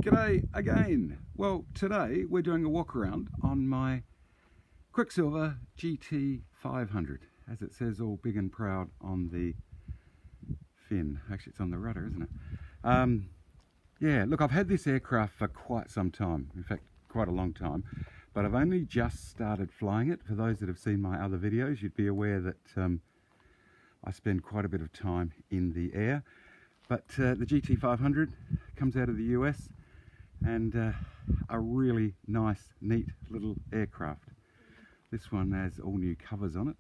G'day again. Well, today we're doing a walk around on my Quicksilver GT500, as it says all big and proud on the fin. Actually, it's on the rudder, isn't it? Yeah, look, I've had this aircraft for quite some time, in fact quite a long time, but I've only just started flying it. For those that have seen my other videos, you'd be aware that I spend quite a bit of time in the air. But the GT500 comes out of the US, and a really nice, neat little aircraft. This one has all new covers on it.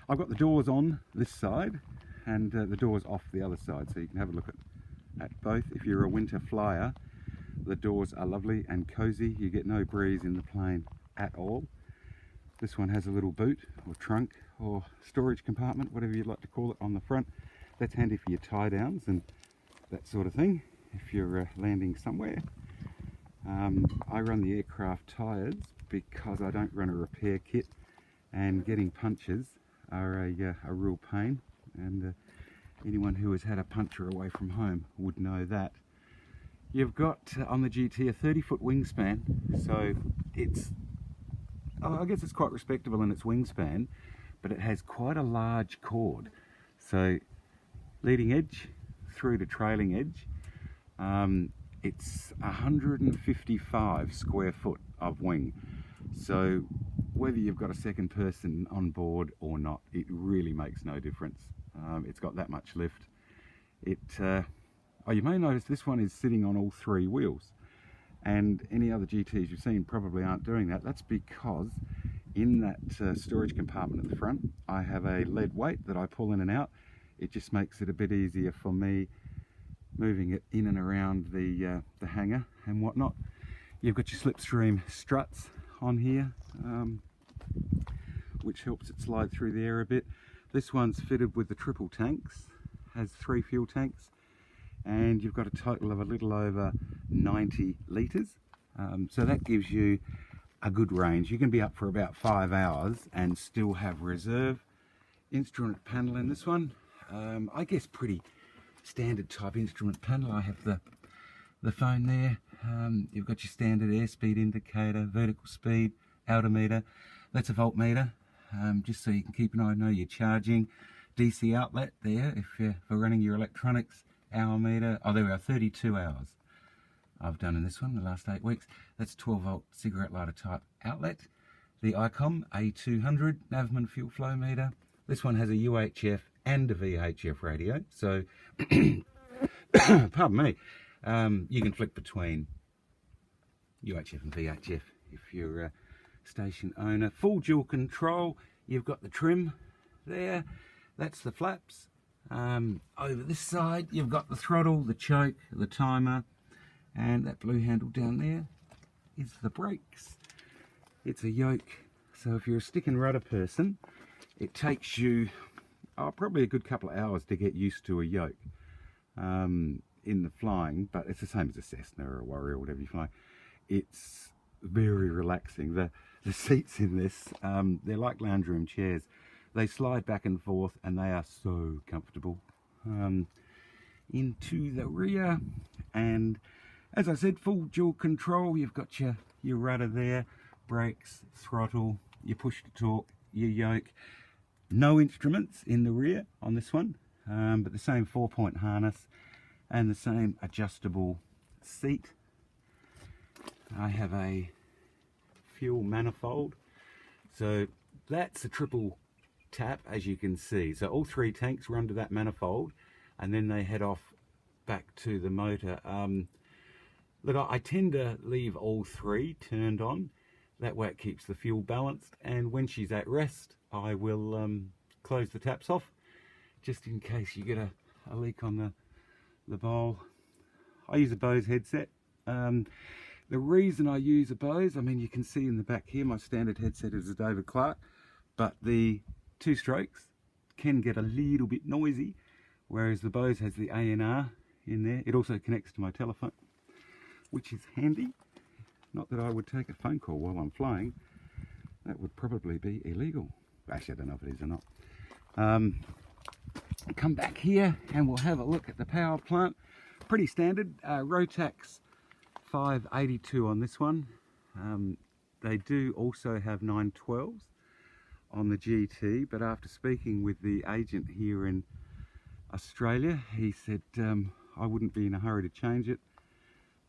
I've got the doors on this side and the doors off the other side, so you can have a look at both. If you're a winter flyer, the doors are lovely and cozy. You get no breeze in the plane at all. This one has a little boot or trunk or storage compartment, whatever you'd like to call it, on the front. That's handy for your tie downs and that sort of thing if you're landing somewhere. I run the aircraft tyres because I don't run a repair kit, and getting punctures are a real pain, and anyone who has had a puncture away from home would know that. You've got on the GT a 30-foot wingspan, so it's, I guess it's quite respectable in its wingspan, but it has quite a large chord. So leading edge through to trailing edge, it's 155 square foot of wing. So whether you've got a second person on board or not, it really makes no difference. It's got that much lift. Oh, you may notice this one is sitting on all three wheels, and any other GTs you've seen probably aren't doing that. That's because in that storage compartment at the front, I have a lead weight that I pull in and out. It just makes it a bit easier for me moving it in and around the hangar and whatnot. You've got your slipstream struts on here, which helps it slide through the air a bit. This one's fitted with the triple tanks, has 3 fuel tanks, and you've got a total of a little over 90 litres. So that gives you a good range. You can be up for about 5 hours and still have reserve. Instrument panel in this one, I guess pretty standard type instrument panel. I have the phone there. You've got your standard airspeed indicator, vertical speed, altimeter. That's a voltmeter, just so you can keep an eye, know you're charging. DC outlet there if you're for running your electronics. Hour meter. Oh, there we are, 32 hours I've done in this one the last 8 weeks. That's 12 volt cigarette lighter type outlet. The ICOM A200 Navman fuel flow meter. This one has a UHF and a VHF radio, so pardon me, you can flick between UHF and VHF if you're a station owner. Full dual control. You've got the trim there, that's the flaps. Over this side you've got the throttle, the choke, the timer, and that blue handle down there is the brakes. It's a yoke, so if you're a stick and rudder person, it takes you probably a good couple of hours to get used to a yoke in the flying, but it's the same as a Cessna or a Warrior or whatever you fly. It's very relaxing. The seats in this, they're like lounge room chairs. They slide back and forth and they are so comfortable. Into the rear, and as I said, full dual control. You've got your rudder there, brakes, throttle, your push to talk, your yoke. No instruments in the rear on this one, but the same 4-point harness and the same adjustable seat. I have a fuel manifold, so that's a triple tap, as you can see. So all 3 tanks run to that manifold, and then they head off back to the motor. Look, I tend to leave all 3 turned on. That way it keeps the fuel balanced, and when she's at rest, I will close the taps off, just in case you get a leak on the bowl. I use a Bose headset. The reason I use a Bose, I mean, you can see in the back here, my standard headset is a David Clark, but the 2 strokes can get a little bit noisy, whereas the Bose has the ANR in there. It also connects to my telephone, which is handy. Not that I would take a phone call while I'm flying. That would probably be illegal. Actually, I don't know if it is or not. Come back here and we'll have a look at the power plant. Pretty standard. Rotax 582 on this one. They do also have 912s on the GT, but after speaking with the agent here in Australia, he said I wouldn't be in a hurry to change it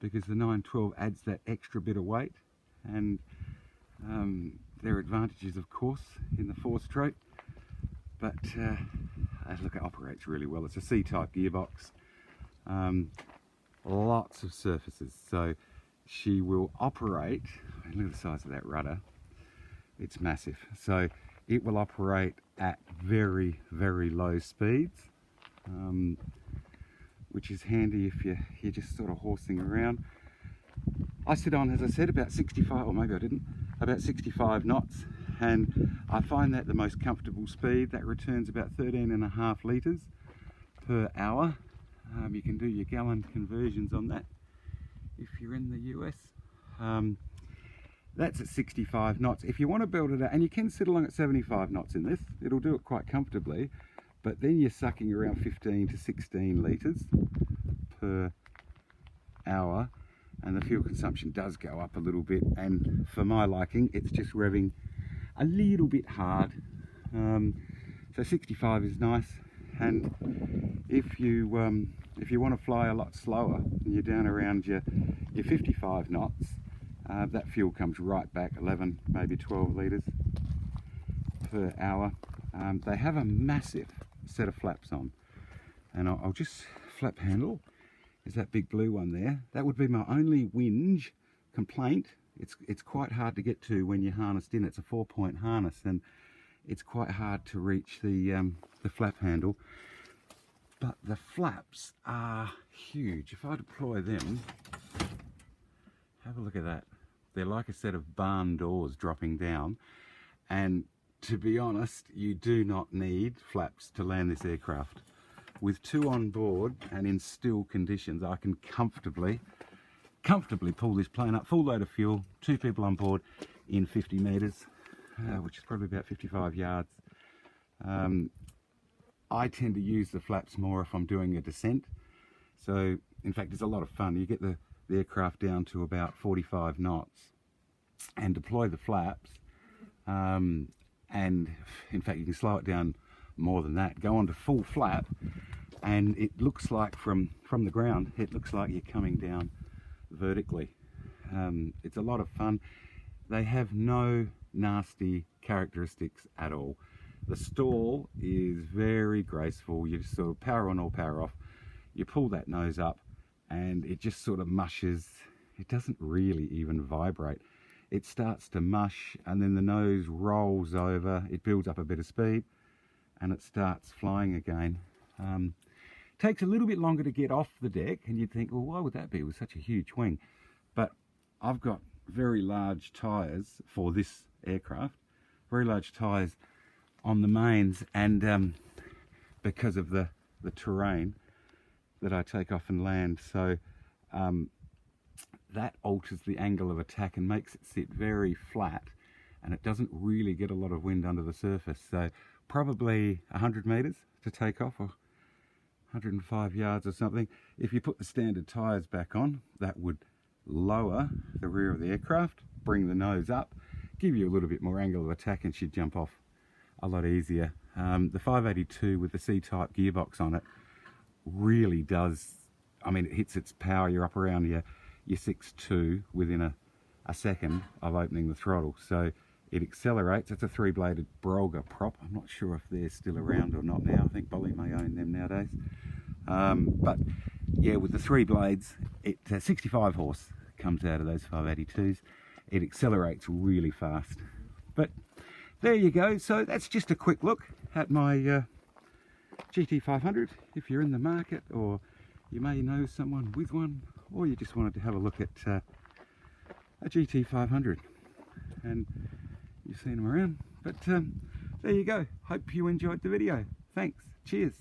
because the 912 adds that extra bit of weight, and there are advantages of course in the 4-stroke, but look, it operates really well. It's a C-type gearbox, lots of surfaces, so she will operate. Look at the size of that rudder, it's massive, so it will operate at very, very low speeds, which is handy if you're just sort of horsing around. I sit on, as I said, about 65, or maybe I didn't, about 65 knots, and I find that the most comfortable speed. That returns about 13.5 litres per hour. You can do your gallon conversions on that if you're in the US. That's at 65 knots. If you want to build it out, and you can sit along at 75 knots in this, it'll do it quite comfortably, but then you're sucking around 15 to 16 litres per hour, and the fuel consumption does go up a little bit, and for my liking it's just revving a little bit hard. So 65 is nice, and if you want to fly a lot slower and you're down around your 55 knots, that fuel comes right back, 11, maybe 12 litres per hour. They have a massive set of flaps on, and I'll just flap handle is that big blue one there. That would be my only whinge complaint. It's quite hard to get to when you're harnessed in. It's a 4-point harness, and it's quite hard to reach the flap handle. But the flaps are huge. If I deploy them, have a look at that. They're like a set of barn doors dropping down, and to be honest, you do not need flaps to land this aircraft. With 2 on board and in still conditions, I can comfortably pull this plane up, full load of fuel, 2 people on board in 50 metres, which is probably about 55 yards. I tend to use the flaps more if I'm doing a descent. So in fact, it's a lot of fun. You get the aircraft down to about 45 knots and deploy the flaps, and in fact you can slow it down more than that, go on to full flap, and it looks like from the ground, it looks like you're coming down vertically. It's a lot of fun. They have no nasty characteristics at all. The stall is very graceful. You just sort of power on or power off, you pull that nose up, and it just sort of mushes. It doesn't really even vibrate. It starts to mush, and then the nose rolls over, it builds up a bit of speed, and it starts flying again. Takes a little bit longer to get off the deck, and you'd think, well, why would that be with such a huge wing? But I've got very large tyres for this aircraft, very large tyres on the mains, and because of the terrain that I take off and land, so that alters the angle of attack and makes it sit very flat, and it doesn't really get a lot of wind under the surface. So probably 100 metres to take off, or 105 yards or something. If you put the standard tyres back on, that would lower the rear of the aircraft, bring the nose up, give you a little bit more angle of attack, and she'd jump off a lot easier. The 582 with the C-type gearbox on it really does, I mean, it hits its power. You're up around your 6.2 within a second of opening the throttle. So it accelerates. It's a 3-bladed Brolga prop. I'm not sure if they're still around or not now. I think Bolly may own them nowadays. But yeah, with the 3 blades, 65 horse comes out of those 582s. It accelerates really fast. But there you go. So that's just a quick look at my GT500. If you're in the market, or you may know someone with one, or you just wanted to have a look at a GT500, and you've seen them around. But there you go. Hope you enjoyed the video. Thanks. Cheers.